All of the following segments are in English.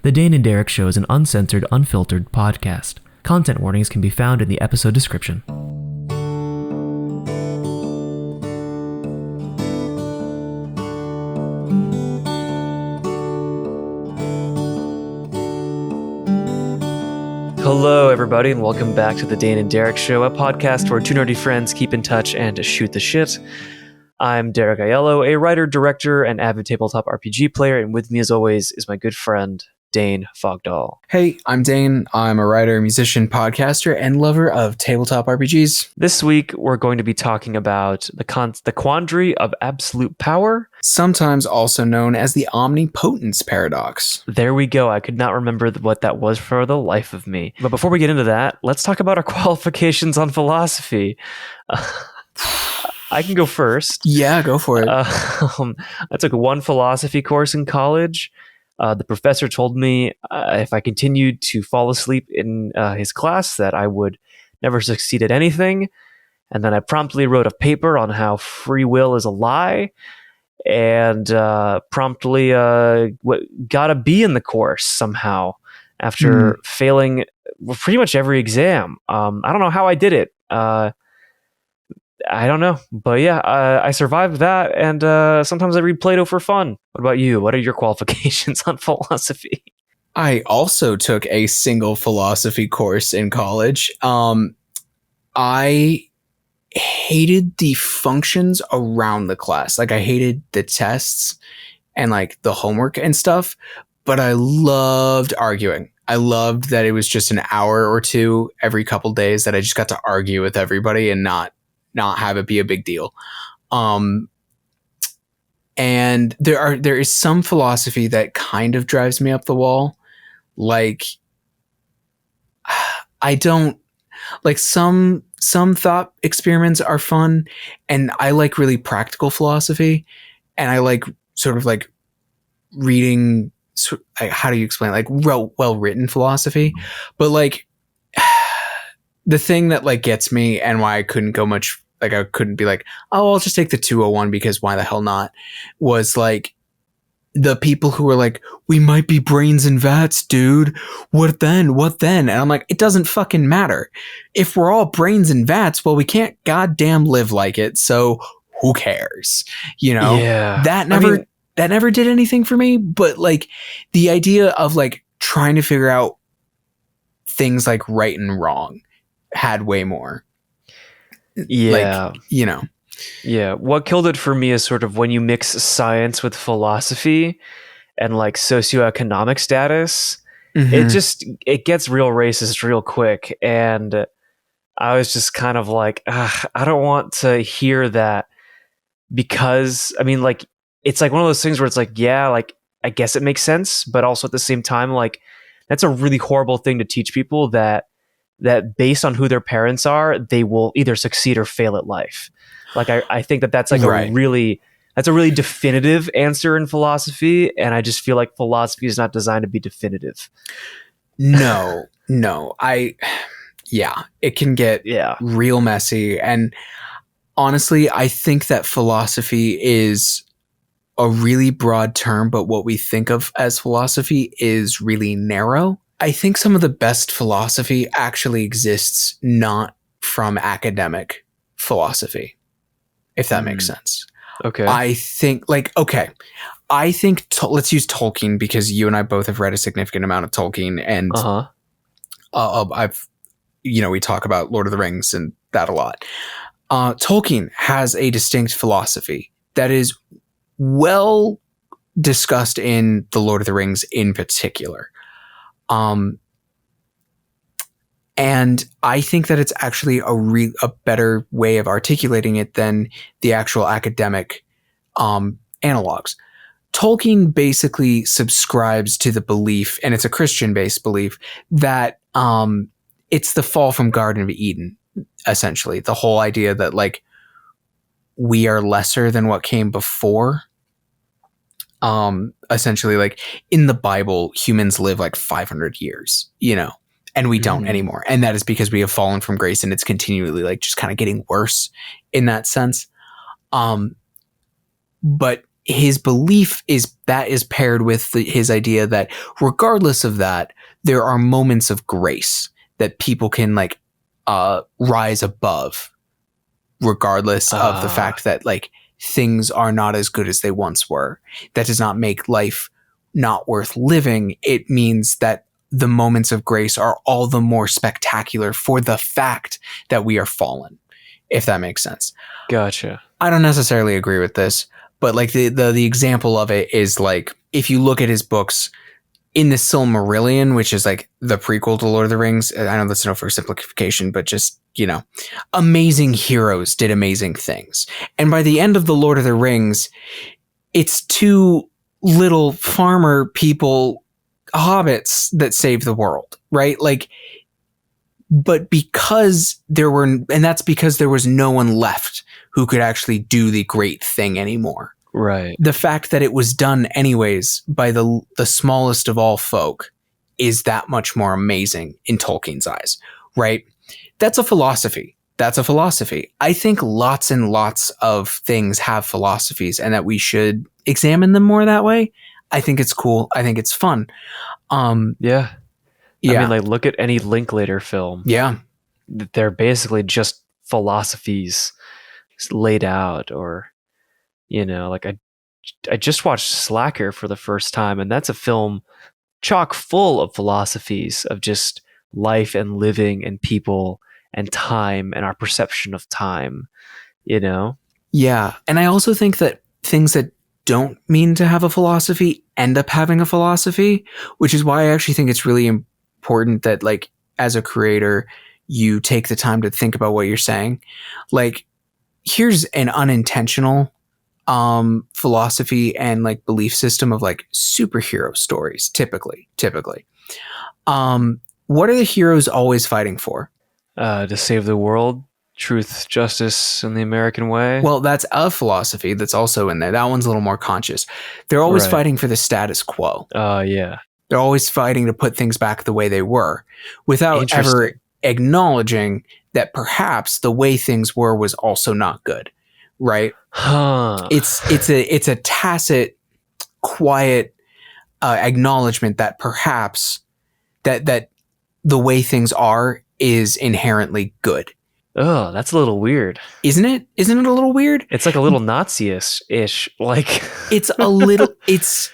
The Dane and Derek Show is an uncensored, unfiltered podcast. Content warnings can be found in the episode description. Hello, everybody, and welcome back to the Dane and Derek Show, a podcast where two nerdy friends keep in touch and shoot the shit. I'm Benig-Aiello, a writer, director, and avid tabletop RPG player, and with me, as always, is my good friend, Dane Fogdahl. Hey, I'm Dane. I'm a writer, musician, podcaster, and lover of tabletop RPGs. This week, we're going to be talking about the Quandary of Absolute Power, sometimes also known as the Omnipotence Paradox. There we go. I could not remember what that was for the life of me. But before we get into that, let's talk about our qualifications on philosophy. I can go first. Yeah, go for it. I took one philosophy course in college. The professor told me if I continued to fall asleep in his class that I would never succeed at anything. And then I promptly wrote a paper on how free will is a lie and promptly got a B in the course somehow after failing pretty much every exam. I don't know how I did it. I don't know. But yeah, I survived that, and sometimes I read Plato for fun. What about you? What are your qualifications on philosophy? I also took a single philosophy course in college. I hated the functions around the class. Like, I hated the tests and like the homework and stuff, but I loved arguing. I loved that it was just an hour or two every couple days that I just got to argue with everybody and not have it be a big deal. And there is some philosophy that kind of drives me up the wall. Like, I don't like some thought experiments are fun, and I like really practical philosophy, and I like sort of like reading, how do you explain, like well written philosophy. But like, the thing that like gets me and why I couldn't go much, like I couldn't be like, oh, I'll just take the 201 because why the hell not, was like the people who were like, we might be brains in vats, dude. What then? And I'm like, it doesn't fucking matter. If we're all brains in vats, well, we can't goddamn live like it. So who cares? You know, yeah. that never did anything for me. But like the idea of like trying to figure out things like right and wrong had way more. Yeah. Like, you know. Yeah. What killed it for me is sort of when you mix science with philosophy and like socioeconomic status, it gets real racist real quick. And I was just kind of like, I don't want to hear that, because I mean, like, it's like one of those things where it's like, yeah, like, I guess it makes sense, but also at the same time, like, that's a really horrible thing to teach people, that based on who their parents are, they will either succeed or fail at life. Like, I think that's like a really definitive answer in philosophy. And I just feel like philosophy is not designed to be definitive. No, it can get real messy. And honestly, I think that philosophy is a really broad term, but what we think of as philosophy is really narrow. I think some of the best philosophy actually exists not from academic philosophy, if that makes sense. Okay. I think let's use Tolkien, because you and I both have read a significant amount of Tolkien, and we talk about Lord of the Rings and that a lot. Tolkien has a distinct philosophy that is well discussed in the Lord of the Rings in particular. And I think that it's actually a better way of articulating it than the actual academic analogs. Tolkien basically subscribes to the belief, and it's a Christian-based belief, that it's the fall from Garden of Eden, essentially. The whole idea that like we are lesser than what came before. Essentially, like in the Bible, humans live like 500 years, you know, and we don't anymore. And that is because we have fallen from grace, and it's continually like just kind of getting worse in that sense. But his belief is paired with his idea that regardless of that, there are moments of grace that people can like rise above, regardless of the fact that like things are not as good as they once were. That does not make life not worth living. It means that the moments of grace are all the more spectacular for the fact that we are fallen, if that makes sense. Gotcha. I don't necessarily agree with this, but like the example of it is like, if you look at his books in the Silmarillion, which is like the prequel to Lord of the Rings. I know that's an oversimplification, but just, you know, amazing heroes did amazing things. And by the end of the Lord of the Rings, it's two little farmer people, hobbits, that save the world, right? Like, but because that's because there was no one left who could actually do the great thing anymore. Right. The fact that it was done anyways by the smallest of all folk is that much more amazing in Tolkien's eyes, right? That's a philosophy. I think lots and lots of things have philosophies and that we should examine them more that way. I think it's cool. I think it's fun. Yeah. I mean, like, look at any Linklater film. Yeah. They're basically just philosophies laid out, or, you know, like I just watched Slacker for the first time, and that's a film chock full of philosophies of just life and living and people and time and our perception of time, you know? Yeah. And I also think that things that don't mean to have a philosophy end up having a philosophy, which is why I actually think it's really important that, like, as a creator, you take the time to think about what you're saying. Like, here's an unintentional philosophy and like belief system of like superhero stories. Typically, what are the heroes always fighting for? To save the world, truth, justice, and the American way. Well, that's a philosophy that's also in there. That one's a little more conscious. They're always fighting for the status quo. Yeah. They're always fighting to put things back the way they were, without ever acknowledging that perhaps the way things were was also not good. Right? Huh. It's a tacit, quiet acknowledgement that perhaps that the way things are is inherently good. Oh, that's a little weird. Isn't it? Isn't it a little weird? It's like a little Nazi-ish. Like, it's a little. It's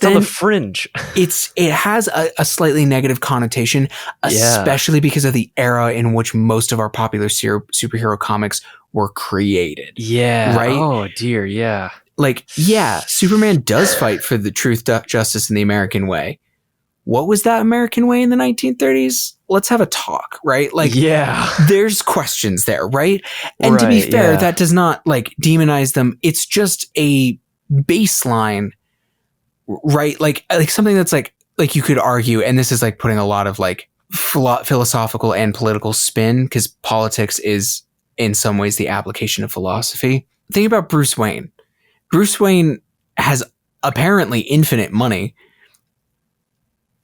on the fringe. It has a slightly negative connotation, especially because of the era in which most of our popular superhero comics were created. Yeah. Right? Oh, dear. Yeah. Like, yeah, Superman does fight for the truth, justice, and the American way. What was that American way in the 1930s? Let's have a talk, right? Like, yeah, there's questions there, right? And to be fair, that does not like demonize them. It's just a baseline, right? Like something that's like you could argue, and this is like putting a lot of like philosophical and political spin, because politics is in some ways the application of philosophy. Think about Bruce Wayne. Bruce Wayne has apparently infinite money,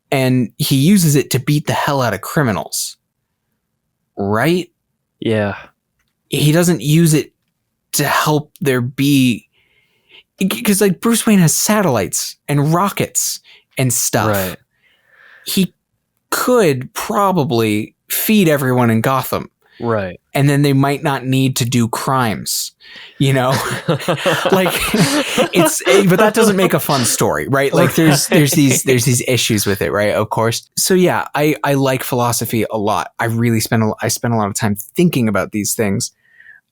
and he uses it to beat the hell out of criminals. Right? Yeah. He doesn't use it to help there be... Because like Bruce Wayne has satellites and rockets and stuff. Right. He could probably feed everyone in Gotham. Right. And then they might not need to do crimes, you know? Like, but that doesn't make a fun story, right? Like there's these issues with it, right? Of course. So yeah, I like philosophy a lot. I spend a lot of time thinking about these things.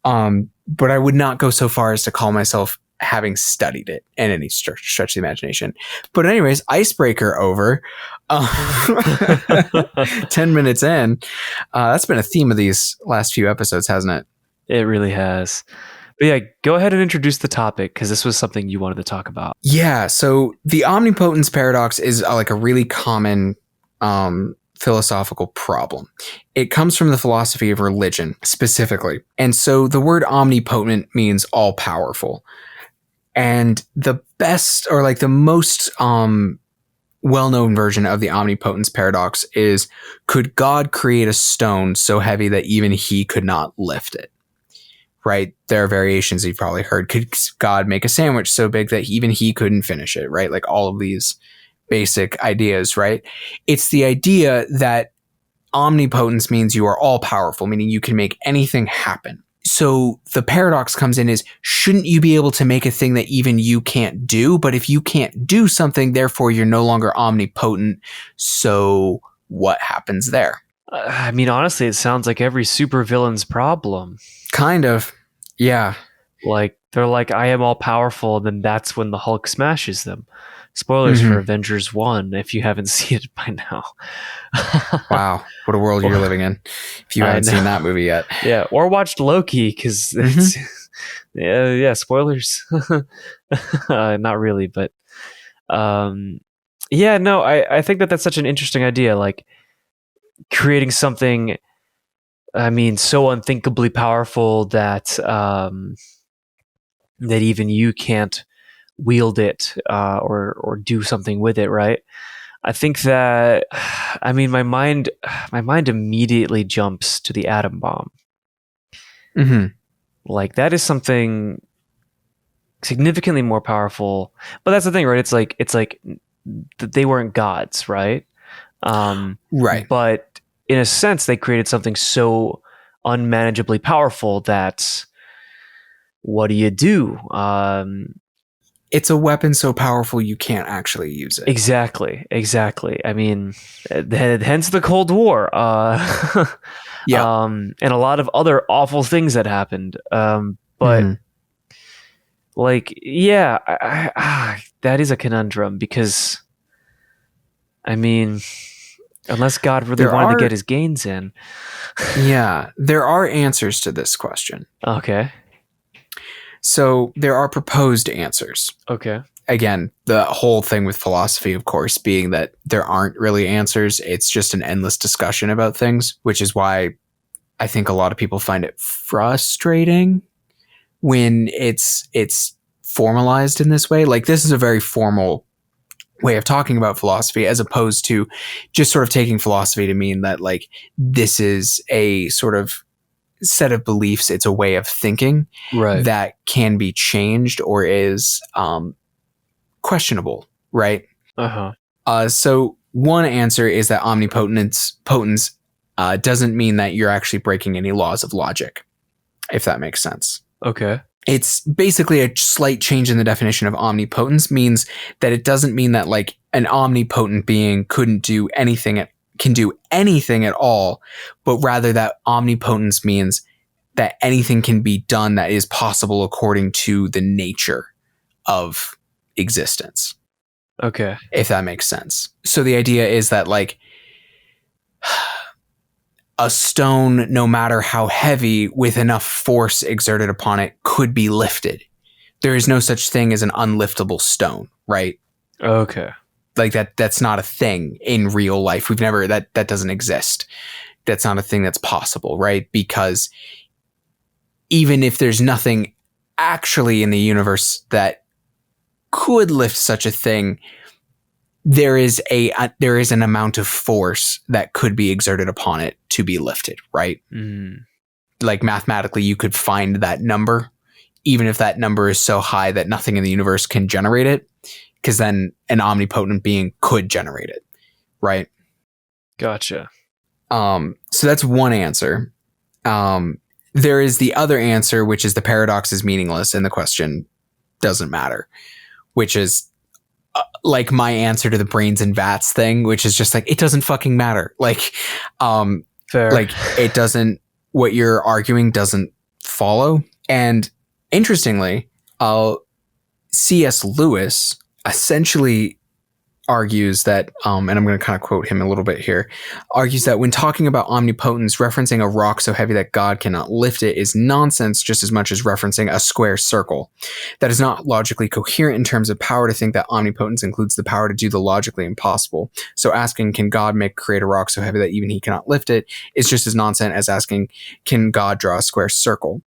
But I would not go so far as to call myself having studied it in any stretch of the imagination. But anyways, icebreaker over. 10 minutes in. That's been a theme of these last few episodes, hasn't it? It really has. But yeah, go ahead and introduce the topic, because this was something you wanted to talk about. Yeah, so the Omnipotence Paradox is like a really common philosophical problem. It comes from the philosophy of religion specifically. And so the word omnipotent means all powerful. And the best, or like the most well-known version of the Omnipotence Paradox is, could God create a stone so heavy that even he could not lift it? right? There are variations you've probably heard. Could God make a sandwich so big that even he couldn't finish it, right? Like all of these basic ideas, right? It's the idea that omnipotence means you are all powerful, meaning you can make anything happen. So the paradox comes in is, shouldn't you be able to make a thing that even you can't do? But if you can't do something, therefore you're no longer omnipotent. So what happens there? I mean, honestly, it sounds like every supervillain's problem. Kind of. Yeah. Like, they're like, I am all powerful, and then that's when the Hulk smashes them. Spoilers for Avengers 1, if you haven't seen it by now. Wow. What a world you're living in, if you haven't seen that movie yet. Yeah, or watched Loki, because it's... yeah, spoilers. Not really, but... yeah, no, I think that's such an interesting idea, like, creating something, I mean, so unthinkably powerful that that even you can't wield it or do something with it, right? I think that, I mean, my mind immediately jumps to the atom bomb. Like, that is something significantly more powerful. But that's the thing, right? It's like they weren't gods, right? Right. But in a sense, they created something so unmanageably powerful that what do you do? It's a weapon so powerful you can't actually use it. Exactly. I mean, hence the Cold War. Yeah. And a lot of other awful things that happened. But like, yeah, that is a conundrum because, I mean, unless God really wanted to get his gains in. Yeah, there are answers to this question. Okay. So there are proposed answers. Okay. Again, the whole thing with philosophy, of course, being that there aren't really answers. It's just an endless discussion about things, which is why I think a lot of people find it frustrating when it's formalized in this way. Like, this is a very formal way of talking about philosophy, as opposed to just sort of taking philosophy to mean that, like, this is a sort of set of beliefs. It's a way of thinking that can be changed or is questionable, right? So one answer is that omnipotence doesn't mean that you're actually breaking any laws of logic, if that makes sense. Okay. It's basically a slight change in the definition of omnipotence. Means that it doesn't mean that, like, an omnipotent being can do anything at all, but rather that omnipotence means that anything can be done that is possible according to the nature of existence. Okay. If that makes sense. So the idea is that, like, a stone, no matter how heavy, with enough force exerted upon it, could be lifted. There is no such thing as an unliftable stone, right? Okay. Like, that's not a thing in real life. That doesn't exist. That's not a thing that's possible, right? Because even if there's nothing actually in the universe that could lift such a thing, there is an amount of force that could be exerted upon it to be lifted, right? Like, mathematically, you could find that number, even if that number is so high that nothing in the universe can generate it, because then an omnipotent being could generate it, right? Gotcha. So that's one answer. There is the other answer, which is the paradox is meaningless and the question doesn't matter, which is like my answer to the brains and vats thing, which is just like, it doesn't fucking matter. Like, Fair. Like, it doesn't, what you're arguing doesn't follow. And interestingly, C.S. Lewis essentially argues that, and I'm going to kind of quote him a little bit here, argues that when talking about omnipotence, referencing a rock so heavy that God cannot lift it is nonsense just as much as referencing a square circle. That is not logically coherent in terms of power to think that omnipotence includes the power to do the logically impossible. So asking, can God create a rock so heavy that even he cannot lift it, is just as nonsense as asking, can God draw a square circle?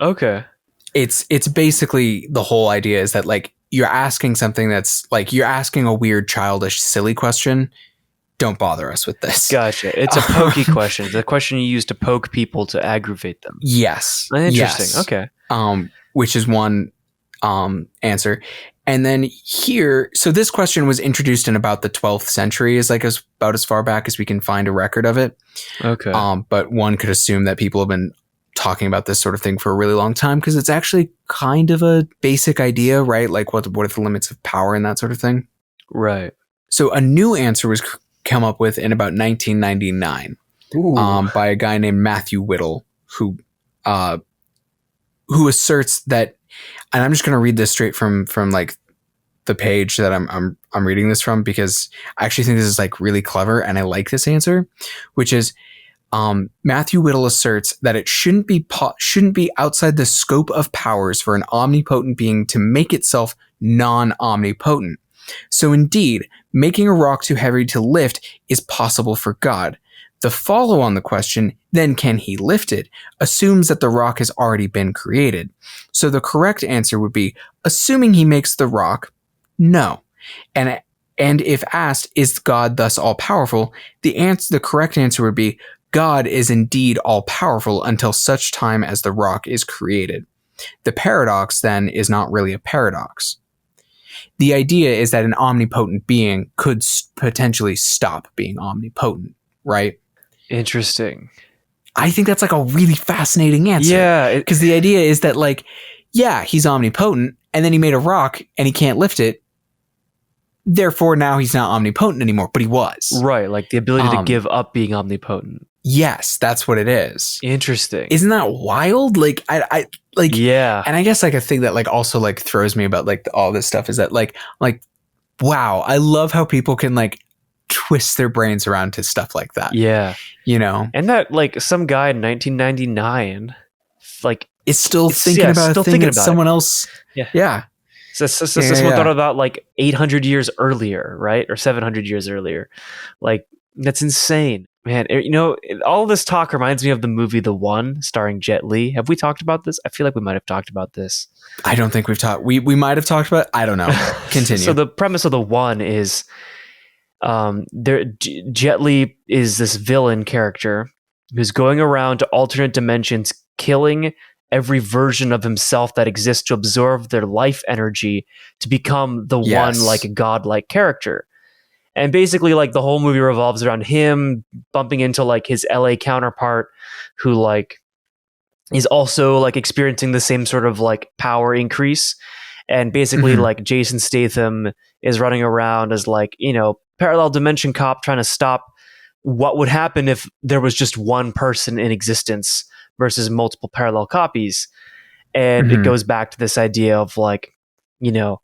Okay. It's basically, the whole idea is that, like, you're asking something that's like, you're asking a weird, childish, silly question don't bother us with this. Gotcha. It's a pokey question. It's a question you use to poke people to aggravate them. Yes. Interesting. Yes. Okay. Which is one answer. And then here, so this question was introduced in about the 12th century, is like about as far back as we can find a record of it. Okay. But one could assume that people have been talking about this sort of thing for a really long time, because it's actually kind of a basic idea, right? Like what are the limits of power and that sort of thing? Right. So a new answer was come up with in about 1999 by a guy named Matthew Whittle, who asserts that, and I'm just going to read this straight from like the page that I'm reading this from, because I actually think this is like really clever and I like this answer, which is Matthew Whittle asserts that it shouldn't be outside the scope of powers for an omnipotent being to make itself non-omnipotent. So indeed, making a rock too heavy to lift is possible for God. The follow on the question, then can he lift it, assumes that the rock has already been created. So the correct answer would be, assuming he makes the rock, no. And if asked, is God thus all powerful? The correct answer would be, God is indeed all powerful until such time as the rock is created. The paradox then is not really a paradox. The idea is that an omnipotent being could potentially stop being omnipotent, right? Interesting. I think that's like a really fascinating answer. Yeah. Because the idea is that, like, yeah, he's omnipotent, and then he made a rock and he can't lift it. Therefore, now he's not omnipotent anymore, but he was. Right. Like the ability to give up being omnipotent. Yes, that's what it is. Interesting. Isn't that wild? Like, I like, yeah. And I guess like a thing that like also like throws me about like all this stuff is that like, wow, I love how people can like twist their brains around to stuff like that. Yeah. You know? And that like some guy in 1999, like is still thinking about a thing that someone else. Yeah. Yeah. So someone thought about like 800 years earlier, right? Or 700 years earlier. Like, that's insane. Man, you know, all this talk reminds me of the movie The One, starring Jet Li. Have we talked about this? I feel like we might have talked about this. I don't think we've talked. We might have talked about it. I don't know. Continue. So the premise of The One is Jet Li is this villain character who's going around to alternate dimensions, killing every version of himself that exists to absorb their life energy to become the one like godlike character. And basically, like, the whole movie revolves around him bumping into like his LA counterpart, who like is also like experiencing the same sort of like power increase. And basically, like, Jason Statham is running around as like, you know, parallel dimension cop trying to stop what would happen if there was just one person in existence versus multiple parallel copies. And it goes back to this idea of like, you know,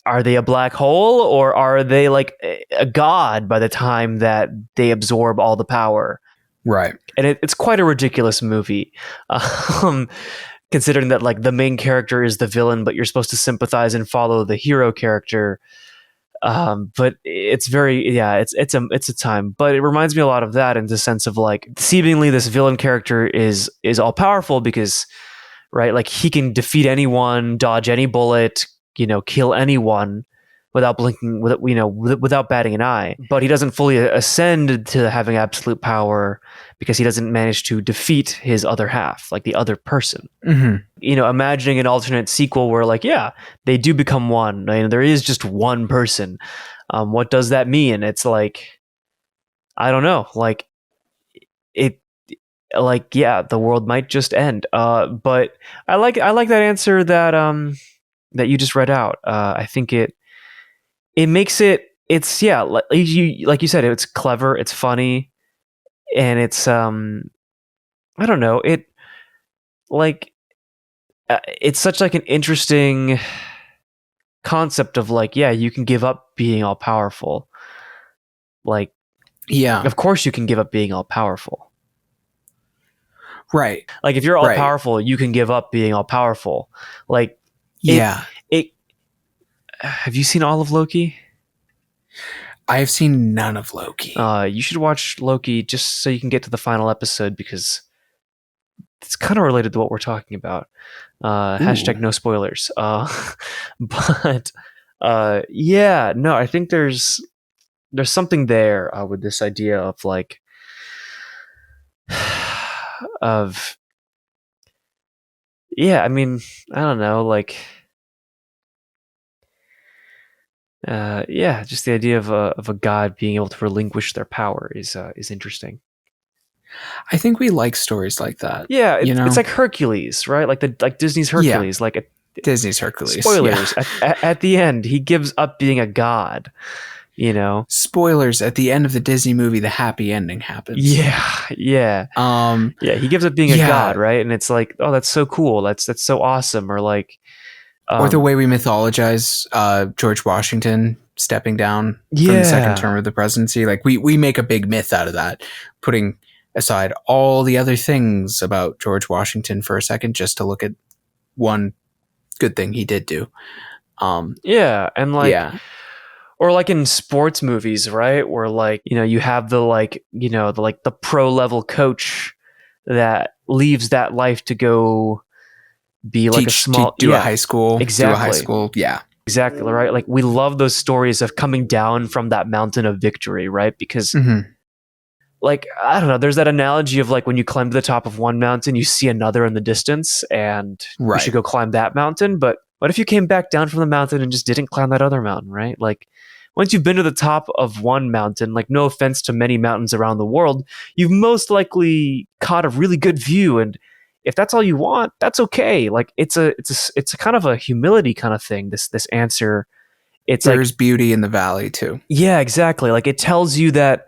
are they a black hole or are they like a god by the time that they absorb all the power? Right. And it's quite a ridiculous movie, considering that like the main character is the villain, but you're supposed to sympathize and follow the hero character. But it's very, it's a time, but it reminds me a lot of that in the sense of like, seemingly this villain character is all powerful because, right, like he can defeat anyone, dodge any bullet, you know, kill anyone without blinking, without batting an eye. But he doesn't fully ascend to having absolute power because he doesn't manage to defeat his other half, like the other person. You know, imagining an alternate sequel where like, yeah, they do become one. I mean, there is just one person. What does that mean? It's like, I don't know. Like the world might just end. But I like that answer that you just read out. I think it makes it's like you said, it's clever, it's funny, and it's I don't know, it's such like an interesting concept of like, yeah, you can give up being all powerful. Like, yeah, of course you can give up being all powerful. Right. Like if you're all powerful, you can give up being all powerful. Like, have you seen all of Loki? I have seen none of Loki. You should watch Loki just so you can get to the final episode because it's kind of related to what we're talking about. Hashtag no spoilers. But I think there's there's something there with this idea of like of I mean, I don't know, like just the idea of a god being able to relinquish their power is interesting. I think we like stories like that. Yeah, you know, it's like Hercules, right? Like Disney's Hercules. Like Disney's Hercules. spoilers Yeah. at the end, he gives up being a god. You know, Spoilers, at the end of the Disney movie, the happy ending happens. Yeah. He gives up being a god, right? And it's like, oh, that's so cool. That's so awesome. Or like, or the way we mythologize George Washington stepping down from the second term of the presidency. Like we make a big myth out of that, putting aside all the other things about George Washington for a second, just to look at one good thing he did do. And like, or like in sports movies, right? Where like, you know, you have the like, you know, the pro level coach that leaves that life to go be like a small do a high school. Exactly. Do a high school. Yeah. Exactly, right? Like we love those stories of coming down from that mountain of victory, right? Because like, I don't know, there's that analogy of like when you climb to the top of one mountain, you see another in the distance and you should go climb that mountain. But what if you came back down from the mountain and just didn't climb that other mountain, right? Like once you've been to the top of one mountain, like no offense to many mountains around the world, you've most likely caught a really good view. And if that's all you want, that's okay. Like it's a kind of a humility kind of thing. This answer, there's beauty in the valley too. Yeah, exactly. Like it tells you that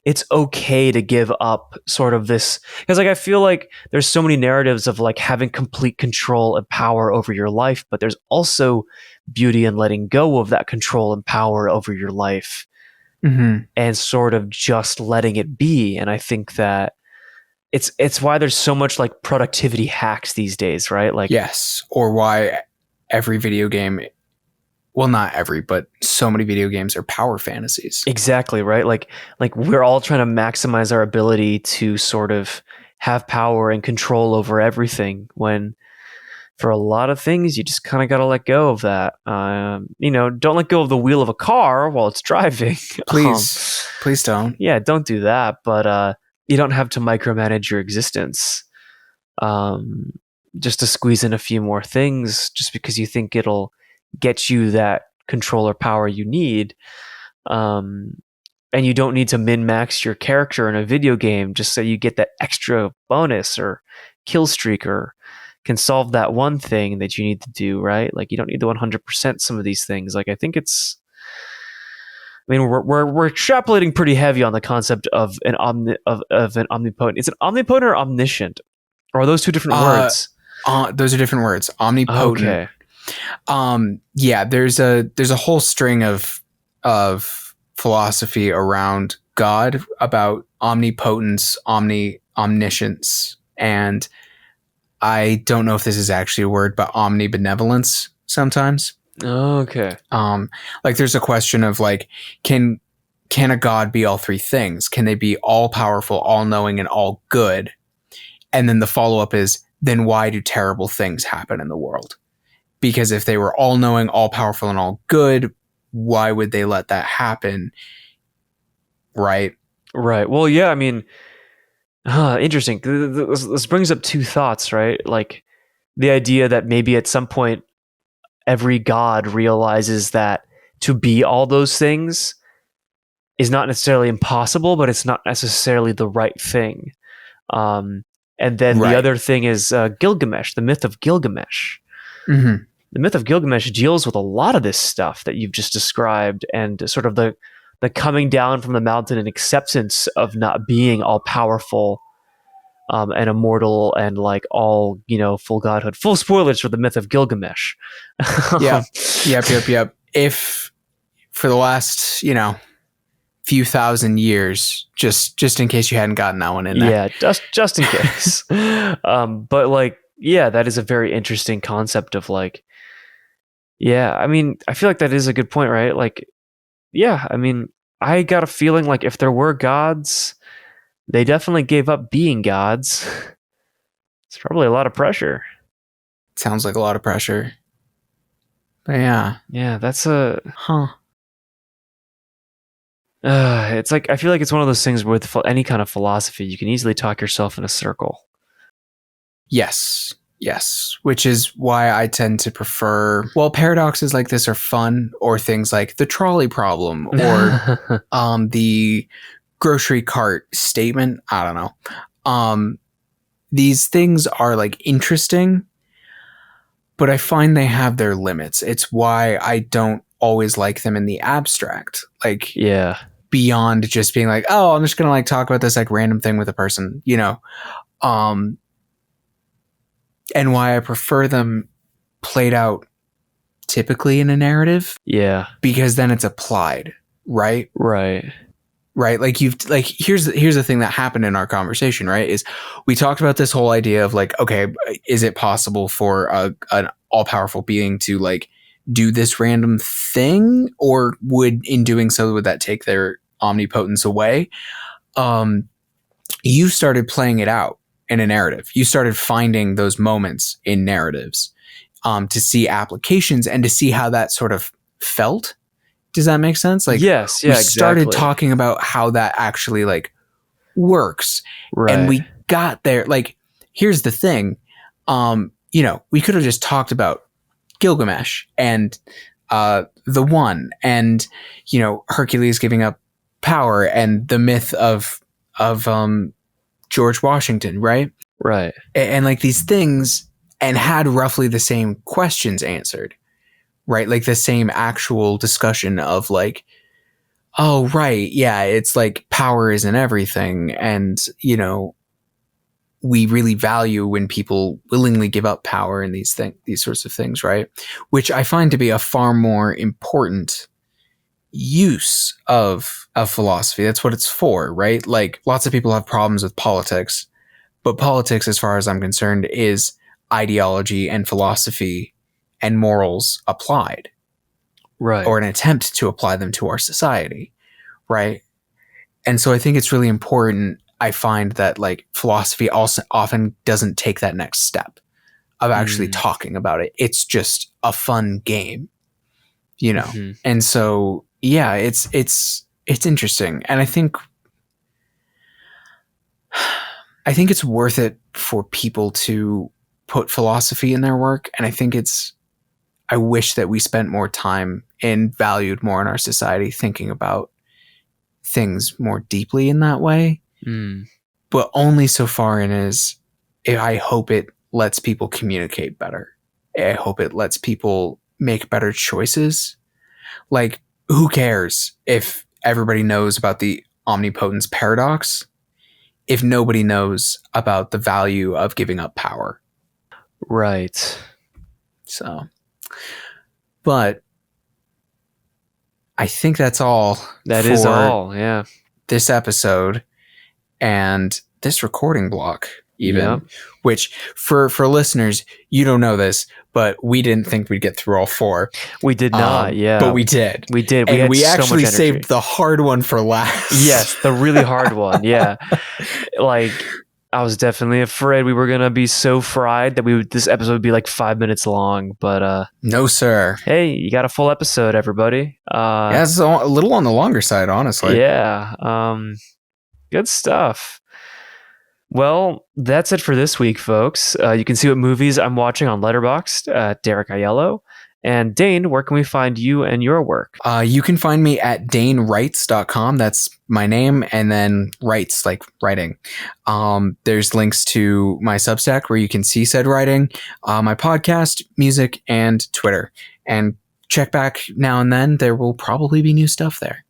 it's okay to give up sort of this, because like I feel like there's so many narratives of like having complete control and power over your life, but there's also beauty in letting go of that control and power over your life and sort of just letting it be. And I think that it's why there's so much like productivity hacks these days, right? Like yes, or why every video game, well, not every, but so many video games are power fantasies. Exactly, right? Like we're all trying to maximize our ability to sort of have power and control over everything, when for a lot of things you just kind of got to let go of that. You know, don't let go of the wheel of a car while it's driving. Please don't. Yeah, don't do that. But you don't have to micromanage your existence just to squeeze in a few more things just because you think it'll get you that control or power you need. And you don't need to min-max your character in a video game just so you get that extra bonus or kill streak or can solve that one thing that you need to do, right? Like you don't need to 100% some of these things. Like I think we're extrapolating pretty heavy on the concept of an omnipotent. Is it omnipotent or omniscient? Or are those two different words? Those are different words. Omnipotent. Okay. There's a whole string of philosophy around God, about omnipotence, omniscience, and I don't know if this is actually a word, but omnibenevolence sometimes. Okay. Like there's a question of like, can a God be all three things? Can they be all powerful, all knowing, and all good? And then the follow-up is, then why do terrible things happen in the world? Because if they were all knowing, all powerful, and all good, why would they let that happen? Right. Well, yeah, I mean, interesting. This brings up two thoughts, right? Like the idea that maybe at some point every god realizes that to be all those things is not necessarily impossible, but it's not necessarily the right thing. And then the other thing is Gilgamesh, the myth of Gilgamesh. Mm-hmm. The myth of Gilgamesh deals with a lot of this stuff that you've just described, and sort of the coming down from the mountain and acceptance of not being all powerful and immortal and like all, you know, full godhood. Full spoilers for the myth of Gilgamesh. Yep. If for the last, few thousand years, just in case you hadn't gotten that one in there. Yeah, just in case. But like, yeah, that is a very interesting concept of like, yeah, I mean, I feel like that is a good point, right? Like, yeah, I mean, I got a feeling like if there were gods, they definitely gave up being gods. It's probably a lot of pressure. Sounds like a lot of pressure. But yeah. Yeah, that's a... Huh. It's like, I feel like it's one of those things with any kind of philosophy, you can easily talk yourself in a circle. Yes. Which is why I tend to prefer, well, paradoxes like this are fun, or things like the trolley problem or the grocery cart statement. I don't know. These things are like interesting, but I find they have their limits. It's why I don't always like them in the abstract. Like, yeah. Beyond just being like, oh, I'm just going to like talk about this like random thing with a person, you know? And why I prefer them played out typically in a narrative. Yeah. Because then it's applied, right? Right. Like here's the thing that happened in our conversation, right? Is we talked about this whole idea of like, okay, is it possible for an all-powerful being to like do this random thing, or in doing so, would that take their omnipotence away? You started playing it out in a narrative. You started finding those moments in narratives to see applications and to see how that sort of felt. Does that make sense? Like, yes, yeah, we started exactly. talking about how that actually like works, right. And we got there. Like, here's the thing, you know, we could have just talked about Gilgamesh and the One, and you know, Hercules giving up power, and the myth of George Washington, right? Right. And like these things, and had roughly the same questions answered, right? Like the same actual discussion of like, oh, right, yeah, it's like power isn't everything. And, you know, we really value when people willingly give up power and these sorts of things, right? Which I find to be a far more important use of philosophy. That's what it's for, right? Like, lots of people have problems with politics, but politics, as far as I'm concerned, is ideology and philosophy and morals applied, right? Or an attempt to apply them to our society, right? And so I think it's really important. I find that like philosophy also often doesn't take that next step of actually talking about it. It's just a fun game, you know? Mm-hmm. And so, yeah, it's interesting. And I think it's worth it for people to put philosophy in their work. And I wish that we spent more time and valued more in our society thinking about things more deeply in that way. But only so far in as I hope it lets people communicate better. I hope it lets people make better choices. Like, who cares if everybody knows about the Omnipotence Paradox if nobody knows about the value of giving up power? Right. So, but I think that's all. That is all, yeah. This episode and this recording block, even, which for listeners, you don't know this, but we didn't think we'd get through all 4. We did not, yeah. But we did. We did. And we so actually much energy. saved the hard one for last. Yes, the really hard one, yeah. Like, I was definitely afraid we were going to be so fried that this episode would be like 5 minutes long, but no, sir. Hey, you got a full episode, everybody. Yeah, it's a little on the longer side, honestly. Yeah. Good stuff. Well, that's it for this week, folks. You can see what movies I'm watching on Letterboxd at Benig-Aiello. And Dane, where can we find you and your work? You can find me at danewrites.com. That's my name. And then writes, like writing. There's links to my Substack where you can see said writing, my podcast, music, and Twitter. And check back now and then. There will probably be new stuff there.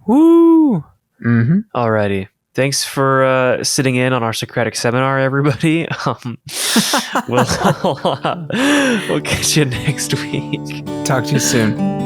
Woo! Mm-hmm. Alrighty. Thanks for sitting in on our Socratic seminar, everybody. We'll catch you next week. Talk to you soon.